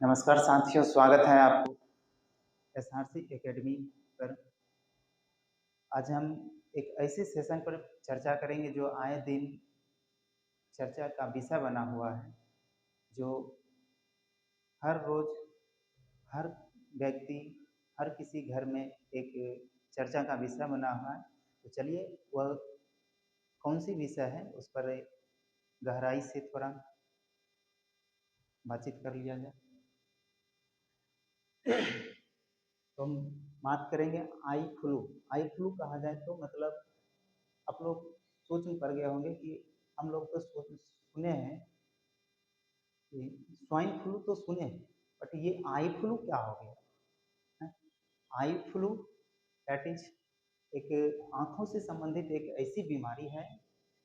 नमस्कार साथियों, स्वागत है आपको एसआरसी एकेडमी पर। आज हम एक ऐसे सेशन पर चर्चा करेंगे जो आए दिन चर्चा का विषय बना हुआ है, जो हर रोज हर व्यक्ति हर किसी घर में एक चर्चा का विषय बना हुआ है। तो चलिए वह कौन सी विषय है उस पर गहराई से थोड़ा बातचीत कर लिया जाए। तो हम बात करेंगे आई फ्लू। आई फ्लू कहा जाए तो मतलब आप लोग सोच में पड़ गए होंगे कि हम लोग तो सुने हैं कि स्वाइन फ्लू तो सुने हैं, बट ये आई फ्लू क्या हो गया है? आई फ्लू दैट इज एक आंखों से संबंधित एक ऐसी बीमारी है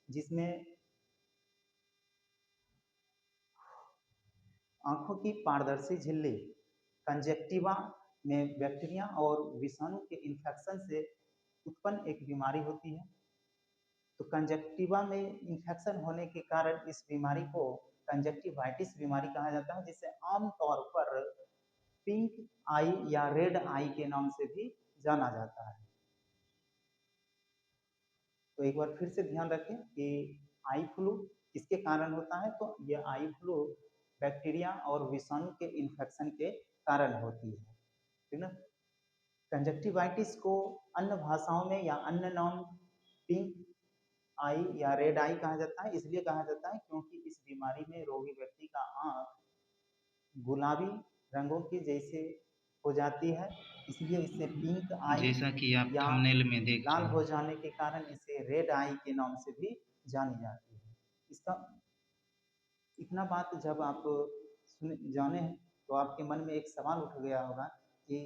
जिसमें आंखों की पारदर्शी झिल्ली कंजक्टिवा में बैक्टीरिया और विषाणु के इन्फेक्शन से उत्पन्न एक बीमारी होती है। तो कंजक्टिवा में इन्फेक्शन होने के कारण इस बीमारी को कंजक्टिवाइटिस बीमारी कहा जाता है, जिसे आमतौर पर पिंक आई या रेड आई के नाम से भी जाना जाता है। तो एक बार फिर से ध्यान रखें कि आई फ्लू किसके कारण होता है, तो यह आई फ्लू बैक्टीरिया और विषाणु के इन्फेक्शन के कारण होती है, ठीक ना। कंजक्टिवाइटिस को अन्य भाषाओं में या अन्य नाम पिंक आई या रेड आई कहा जाता है। इसलिए कहा जाता है क्योंकि इस बीमारी में रोगी व्यक्ति का आंख गुलाबी रंगों की जैसे हो जाती है, इसलिए इसे पिंक आई जैसा कि आप या थंबनेल में देख लाल रहे हो हैं। जाने के कारण इसे रेड आई के नाम से भी जानी जाती है। इसका इतना बात जब आप सुने जाने हैं तो आपके मन में एक सवाल उठ गया होगा कि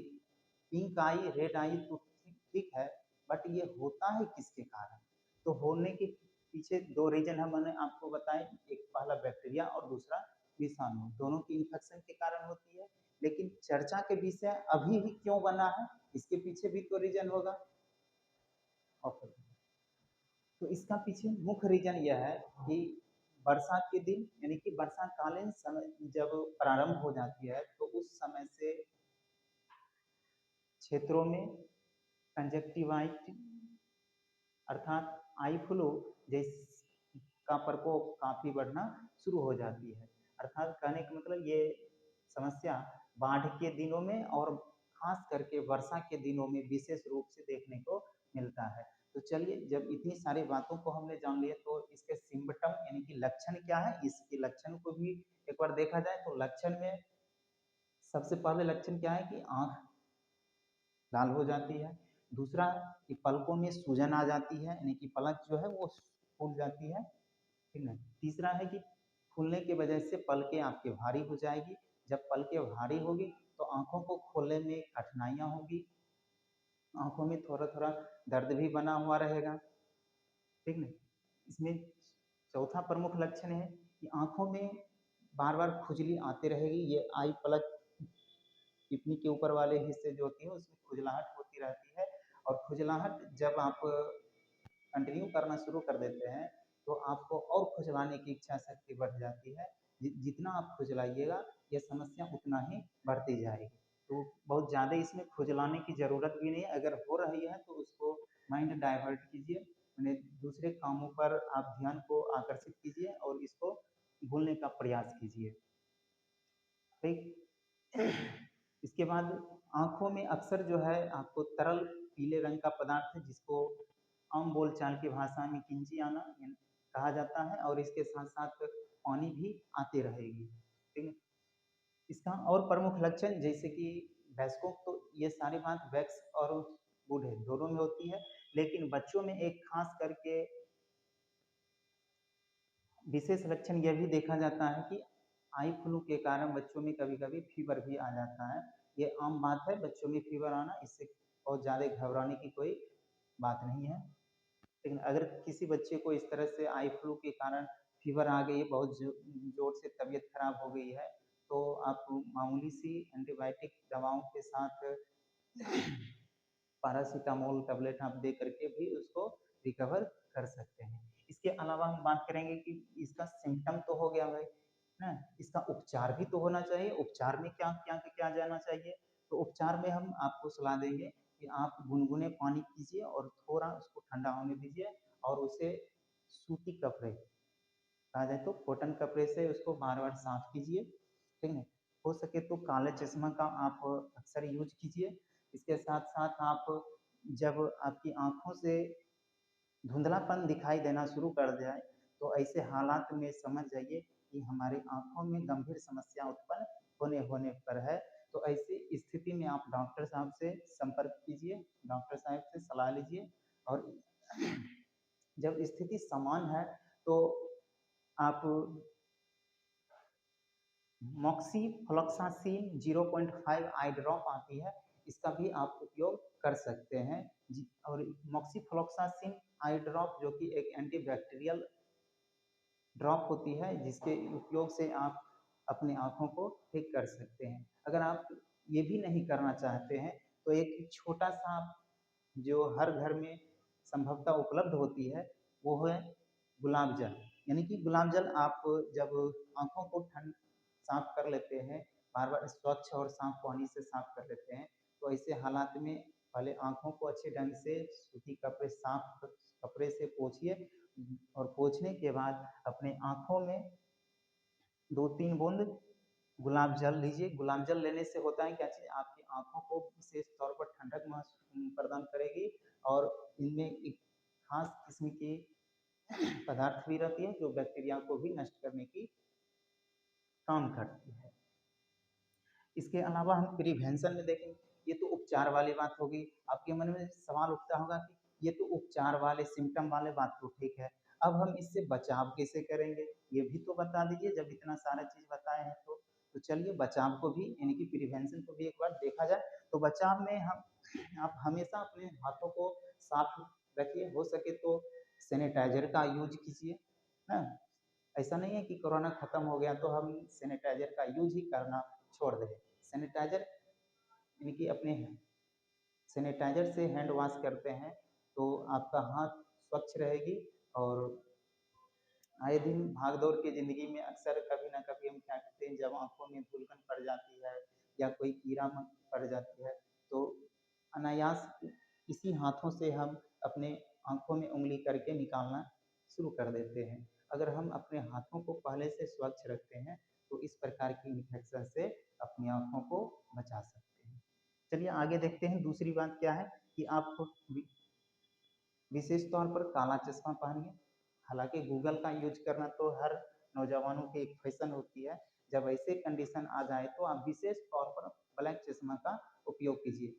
पिंक आई रेड आई तो ठीक है, बट ये होता है किसके कारण? तो होने के पीछे दो रीजन है, मैंने आपको बताए। एक पहला बैक्टीरिया और दूसरा विषाणु, दोनों की इन्फेक्शन के कारण होती है। लेकिन चर्चा के विषय अभी ही क्यों बना है, इसके पीछे भी तो रीजन होगा। तो इसका पीछे मुख्य रीजन यह है कि बरसात के दिन यानी कि वर्षाकालीन समय जब प्रारंभ हो जाती है तो उस समय से क्षेत्रों में कंजक्टिवाइट अर्थात आई फ्लू जैस का प्रकोप काफी बढ़ना शुरू हो जाती है। अर्थात कहने का मतलब ये समस्या बाढ़ के दिनों में और खास करके वर्षा के दिनों में विशेष रूप से देखने को मिलता है। तो चलिए, जब इतनी सारी बातों को हमने जान लिया तो इसके सिम्पटम यानी कि लक्षण क्या है, इसके लक्षण को भी एक बार देखा जाए। तो लक्षण में सबसे पहले लक्षण क्या है कि आंख लाल हो जाती है। दूसरा कि पलकों में सूजन आ जाती है, यानी कि पलक जो है वो फूल जाती है, ठीक है। तीसरा है कि फूलने की वजह से पलकें आपके भारी हो जाएगी। जब पलकें भारी होगी तो आंखों को खोलने में कठिनाइयां होगी, आंखों में थोड़ा थोड़ा दर्द भी बना हुआ रहेगा, ठीक है। इसमें चौथा प्रमुख लक्षण है कि आंखों में बार बार खुजली आती रहेगी। ये आई पलक टिप्पणी के ऊपर वाले हिस्से जो होती है उसमें खुजलाहट होती रहती है। और खुजलाहट जब आप कंटिन्यू करना शुरू कर देते हैं तो आपको और खुजलाने की इच्छा शक्ति बढ़ जाती है। जितना आप खुजलाइएगा ये समस्या उतना ही बढ़ती जाएगी। तो बहुत ज़्यादा इसमें खुजलाने की ज़रूरत भी नहीं है। अगर हो रही है तो उसको माइंड डाइवर्ट कीजिए, मैंने दूसरे कामों पर आप ध्यान को आकर्षित कीजिए और इसको भूलने का प्रयास कीजिए, ठीक। इसके बाद आंखों में अक्सर जो है आपको तरल पीले रंग का पदार्थ है, जिसको आम बोलचाल की भाषा में किंची आना कहा जाता है, और इसके साथ साथ पानी भी आती रहेगी, ठीक है। इसका और प्रमुख लक्षण जैसे कि वयस्कों, तो ये सारी बात वैक्स और बूढ़े दोनों में होती है, लेकिन बच्चों में एक खास करके विशेष लक्षण यह भी देखा जाता है कि आई फ्लू के कारण बच्चों में कभी कभी फीवर भी आ जाता है। ये आम बात है बच्चों में फीवर आना, इससे बहुत ज़्यादा घबराने की कोई बात नहीं है। लेकिन अगर किसी बच्चे को इस तरह से आई फ्लू के कारण फीवर आ गई, बहुत जोर से तबीयत खराब हो गई है, तो आप मामूली सी एंटीबायोटिक दवाओं के साथ पैरासीटामोल टेबलेट आप दे करके भी उसको रिकवर कर सकते हैं। इसके अलावा हम बात करेंगे कि इसका सिम्टम तो हो गया भाई ना। इसका उपचार भी तो होना चाहिए, उपचार में क्या क्या क्या जाना चाहिए। तो उपचार में हम आपको सलाह देंगे कि आप गुनगुने पानी कीजिए और थोड़ा उसको ठंडा होने दीजिए और उसे सूती कपड़े, कहा जाए तो कॉटन कपड़े से उसको बार बार साफ कीजिए, ठीक है। हो सके तो काले चश्मा का आप अक्सर यूज कीजिए। इसके साथ साथ आप जब आपकी आंखों से धुंधलापन दिखाई देना शुरू कर जाए तो ऐसे हालात में समझ जाइए कि हमारी आंखों में गंभीर समस्या उत्पन्न होने होने पर है। तो ऐसी स्थिति में आप डॉक्टर साहब से संपर्क कीजिए, डॉक्टर साहब से सलाह लीजिए। और जब स्थिति समान है तो आप मॉक्सीफ्लोक्सासिन 0.5 आई ड्रॉप आती है, इसका भी आप उपयोग कर सकते हैं जी। और मॉक्सीफ्लोक्सासिन आई ड्रॉप जो कि एक एंटीबैक्टीरियल ड्रॉप होती है जिसके उपयोग से आप अपनी आंखों को ठीक कर सकते हैं। अगर आप ये भी नहीं करना चाहते हैं तो एक छोटा सा जो हर घर में संभवतः उपलब्ध होती है वो है गुलाब जल। यानी कि गुलाब जल आप जब आंखों को ठंड साफ कर लेते हैं, बार बार स्वच्छ और साफ पानी से साफ कर लेते हैं, तो ऐसे हालात में पहले आंखों को अच्छे ढंग से सूती कपड़े साफ कपड़े से पोंछिए और पोंछने के बाद अपने आंखों में 2-3 बूंद गुलाब जल लीजिए। गुलाब जल लेने से होता है क्या चीज़, आपकी आंखों को विशेष तौर पर ठंडक प्रदान करेगी और इनमें एक खास किस्म की पदार्थ भी रहती है जो बैक्टीरिया को भी नष्ट करने की काम करती है। इसके अलावा हम प्रिवेंशन में देखें, ये तो उपचार वाली बात होगी। आपके मन में सवाल उठता होगा कि ये तो उपचार वाले सिम्टम वाले बात तो ठीक है, अब हम इससे बचाव कैसे करेंगे, ये भी तो बता दीजिए। जब इतना सारा चीज बताए हैं तो चलिए बचाव को भी यानी कि प्रिवेंशन को भी एक बार देखा जाए। तो बचाव में हम आप हमेशा अपने हाथों को साफ रखिए, हो सके तो सैनिटाइजर का यूज कीजिए ना। ऐसा नहीं है कि कोरोना खत्म हो गया तो हम सैनिटाइजर का यूज ही करना छोड़ दें। सैनिटाइजर यानी कि अपने सैनिटाइजर से हैंड वॉश करते हैं तो आपका हाथ स्वच्छ रहेगी। और आए दिन भाग दौड़ की ज़िंदगी में अक्सर कभी ना कभी हम क्या करते हैं, जब आंखों में धुलकन पड़ जाती है या कोई कीड़ा पड़ जाती है तो अनायास इसी हाथों से हम अपने आंखों में उंगली करके निकालना शुरू कर देते हैं। अगर हम अपने हाथों को पहले से स्वच्छ रखते हैं तो इस प्रकार की इन्फेक्शन से अपनी आंखों को बचा सकते हैं। चलिए आगे देखते हैं, दूसरी बात क्या है कि आप विशेष तौर पर काला चश्मा पहनिए। हालांकि गूगल का यूज करना तो हर नौजवानों की एक फैशन होती है, जब ऐसे कंडीशन आ जाए तो आप विशेष तौर पर ब्लैक चश्मा का उपयोग कीजिए।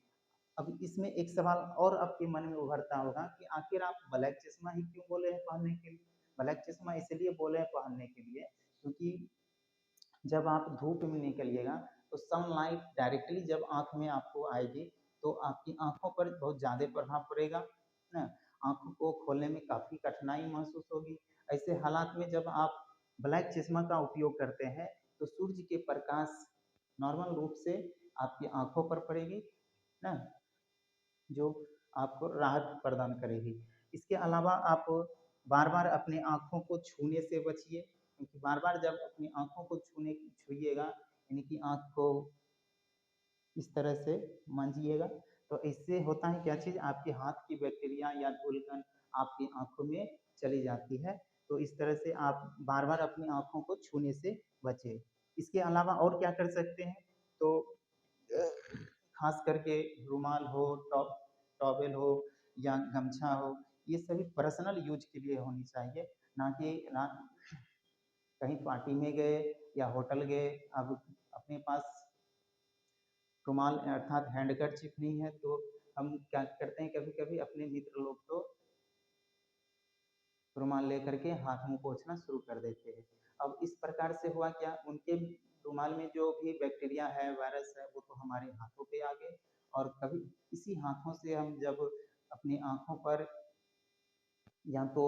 अब इसमें एक सवाल और आपके मन में उभरता होगा कि आखिर आप ब्लैक चश्मा ही क्यों बोले हैं पहनने के लिए। ब्लैक चश्मा इसलिए बोले हैं पहनने के लिए क्योंकि जब आप धूप में निकलिएगा तो सनलाइट डायरेक्टली जब आंख में आपको आएगी तो आपकी आंखों पर बहुत ज़्यादा प्रभाव पड़ेगा ना। आंखों को खोलने में काफ़ी कठिनाई महसूस होगी। ऐसे हालात में जब आप ब्लैक चश्मा का उपयोग करते हैं तो सूर्य के प्रकाश नॉर्मल रूप से आपकी आंखों पर पड़ेगी ना, जो आपको राहत प्रदान करेगी। इसके अलावा आप बार बार अपने आँखों को छूने से बचिए, क्योंकि बार बार जब अपनी आँखों को छूइएगा यानी कि आँख को इस तरह से मांजिएगा तो इससे होता है क्या चीज़, आपके हाथ की बैक्टीरिया या धूलकन आपकी आँखों में चली जाती है। तो इस तरह से आप बार बार अपनी आँखों को छूने से बचें। इसके अलावा और क्या कर सकते हैं, तो खास करके रुमाल हो, टॉवेल हो या गमछा हो, ये सभी पर्सनल यूज के लिए होनी चाहिए, ना कि ना कहीं पार्टी में गए या होटल गए, अब अपने पास रुमाल अर्थात हैंडकरचिप नहीं है तो हम क्या करते हैं, कभी कभी अपने मित्र लोग तो रुमाल लेकर के हाथ मुंह पोंछना शुरू कर देते हैं। अब इस प्रकार से हुआ क्या, उनके रुमाल में जो भी बैक्टीरिया है, वायरस है, वो तो हमारे हाथों पे आ गए और कभी इसी हाथों से हम जब अपनी आंखों पर या तो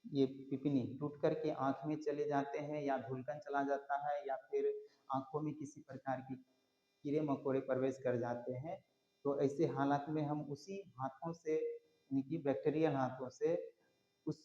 ये पिपनी टूट करके आँख में चले जाते हैं या धुलकन चला जाता है या फिर आँखों में किसी प्रकार की कीड़े मकोड़े प्रवेश कर जाते हैं, तो ऐसे हालात में हम उसी हाथों से यानी कि बैक्टीरियल हाथों से उस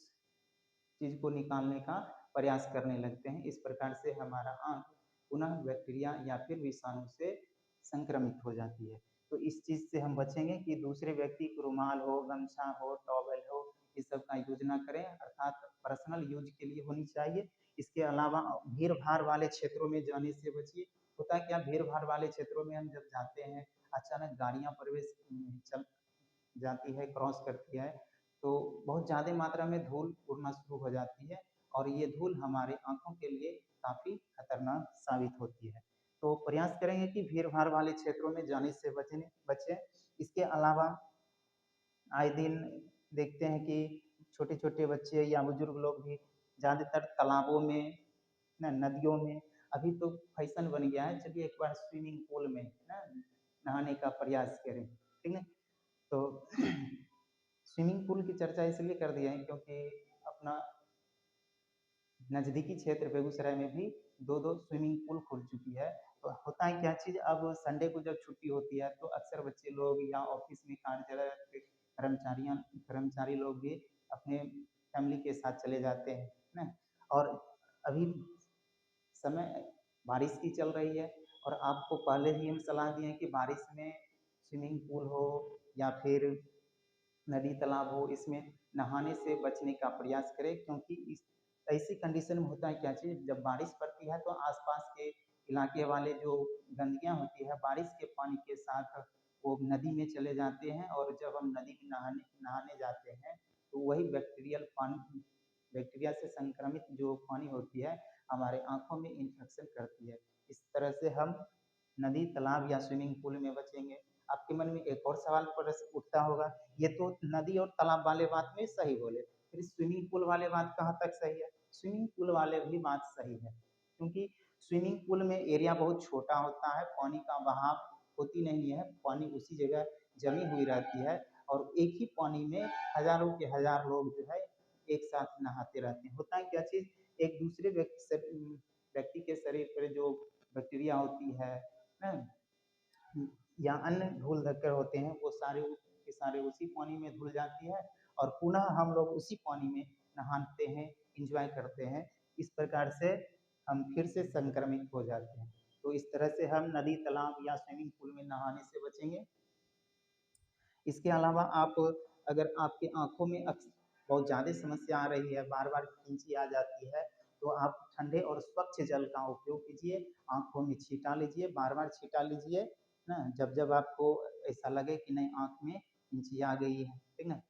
चीज़ को निकालने का प्रयास करने लगते हैं। इस प्रकार से हमारा आँख पुनः बैक्टीरिया या फिर विषाणु से संक्रमित हो जाती है। तो इस चीज़ से हम बचेंगे कि दूसरे व्यक्ति को रुमाल हो, गमछा हो, टॉवल हो, इस सब का यूज ना करें, अर्थात पर्सनल यूज के लिए होनी चाहिए। इसके अलावा भीड़-भाड़ वाले क्षेत्रों में जाने से बचिए। होता है क्या, भीड़-भाड़ वाले क्षेत्रों में हम जब जाते हैं, अचानक गाड़ियाँ प्रवेश चल जाती है, क्रॉस करती है, तो बहुत ज़्यादा मात्रा में धूल उड़ना शुरू हो जाती है और ये धूल हमारे आँखों के लिए काफ़ी खतरनाक साबित होती है। तो प्रयास करेंगे कि भीड़-भाड़ वाले क्षेत्रों में जाने से बचें। इसके अलावा आए दिन देखते हैं कि छोटे-छोटे बच्चे या बुजुर्ग लोग भी ज़्यादातर तालाबों में, ना नदियों में, अभी तो फैशन बन गया है, चलिए एक बार स्विमिंग पूल में ना नहाने का प्रयास करें, ठीक है? तो स्विमिंग पूल की चर्चा इसलिए कर दिया है क्योंकि अपना नज़दीकी क्षेत्र बेगूसराय में भी 2-2 स्विमिंग पूल खुल चुकी है। तो होता है क्या चीज़, अब संडे को जब छुट्टी होती है तो अक्सर बच्चे लोग या ऑफिस में कार्यरत कर्मचारी लोग भी अपने फैमिली के साथ चले जाते हैं ना। और अभी समय बारिश की चल रही है और आपको पहले ही हम सलाह दिए हैं कि बारिश में स्विमिंग पूल हो या फिर नदी तालाब हो, इसमें नहाने से बचने का प्रयास करें, क्योंकि इस ऐसी कंडीशन में होता है क्या चीज़, जब बारिश पड़ती है तो आसपास के इलाके वाले जो गंदगियाँ होती है बारिश के पानी के साथ वो नदी में चले जाते हैं और जब हम नदी में नहाने नहाने जाते हैं तो वही बैक्टीरियल पानी, बैक्टीरिया से संक्रमित जो पानी होती है हमारे आँखों में इन्फेक्शन करती है। इस तरह से हम नदी, तालाब या स्विमिंग पूल में बचेंगे। आपके मन में एक और सवाल प्रश्न उठता होगा, ये तो नदी और तालाब वाले बात में सही बोले, फिर स्विमिंग पूल वाले बात कहाँ तक सही है? स्विमिंग पूल वाले भी बात सही है, क्योंकि स्विमिंग पूल में एरिया बहुत छोटा होता है, पानी का बहाव होती नहीं है, पानी उसी जगह जमी हुई रहती है और एक ही पानी में हज़ारों के हज़ार लोग जो है एक साथ नहाते रहते हैं। होता है क्या चीज़, एक दूसरे व्यक्ति के शरीर पर जो बैक्टीरिया होती है ना, या अन्य धूल धक्कर होते हैं वो सारे के सारे उसी पानी में धुल जाती है और पुनः हम लोग उसी पानी में नहाते हैं, एंजॉय करते हैं। इस प्रकार से हम फिर से संक्रमित हो जाते हैं। तो इस तरह से हम नदी, तालाब या स्विमिंग पूल में नहाने से बचेंगे। इसके अलावा आप, अगर आपकी आँखों में बहुत ज़्यादा समस्या आ रही है, बार-बार खींची आ जाती है, तो आप ठंडे और स्वच्छ जल का उपयोग कीजिए, आँखों में छींटा लीजिए, बार-बार छींटा लीजिए ना, जब-जब आपको ऐसा लगे कि नहीं आँख में खींची आ गई है, ठीक ना?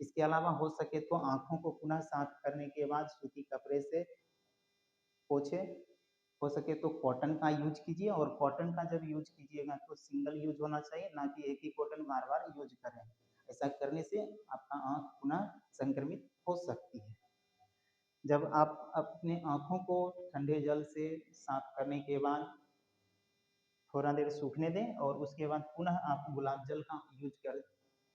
इसके अलावा हो सके तो आँखों को पुनः साफ करने के बाद सूती कपड़े से पोंछें, हो सके तो कॉटन का यूज़ कीजिए और कॉटन का जब यूज़ कीजिएगा तो सिंगल यूज़ होना चाहिए, ना कि एक ही कॉटन बार-बार यूज़ करें। ऐसा करने से आपका आँख पुनः संक्रमित हो सकती है। जब आप अपने आँखों को ठंडे जल से साफ करने के बाद थोड़ा देर सूखने दें और उसके बाद पुनः आप गुलाब जल का यूज़ कर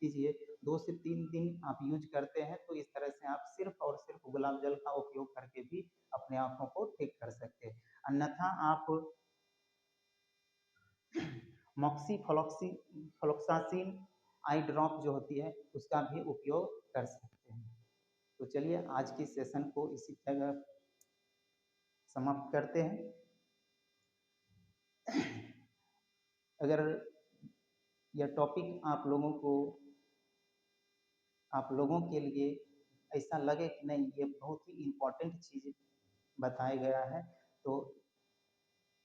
कीजिए। 2 से 3 दिन आप यूज़ करते हैं तो इस तरह से आप सिर्फ़ और सिर्फ़ गुलाब जल का उपयोग करके भी अपने आँखों को ठीक कर सकते हैं। अन्यथा आप फ्लोक्सासिन आई ड्रॉप जो होती है उसका भी उपयोग कर सकते हैं। तो चलिए आज की सेशन को इसी जगह समाप्त करते हैं। अगर यह टॉपिक आप लोगों के लिए ऐसा लगे कि नहीं ये बहुत ही इम्पोर्टेंट चीज़ बताया गया है, तो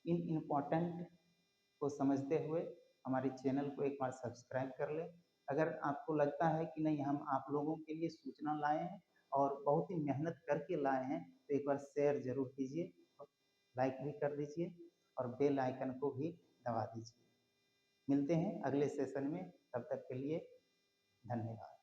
इन इम्पोर्टेंट को समझते हुए हमारे चैनल को एक बार सब्सक्राइब कर लें। अगर आपको लगता है कि नहीं हम आप लोगों के लिए सूचना लाए हैं और बहुत ही मेहनत करके लाए हैं, तो एक बार शेयर ज़रूर कीजिए, लाइक भी कर दीजिए और बेल आइकन को भी दबा दीजिए। मिलते हैं अगले सेशन में, तब तक के लिए धन्यवाद।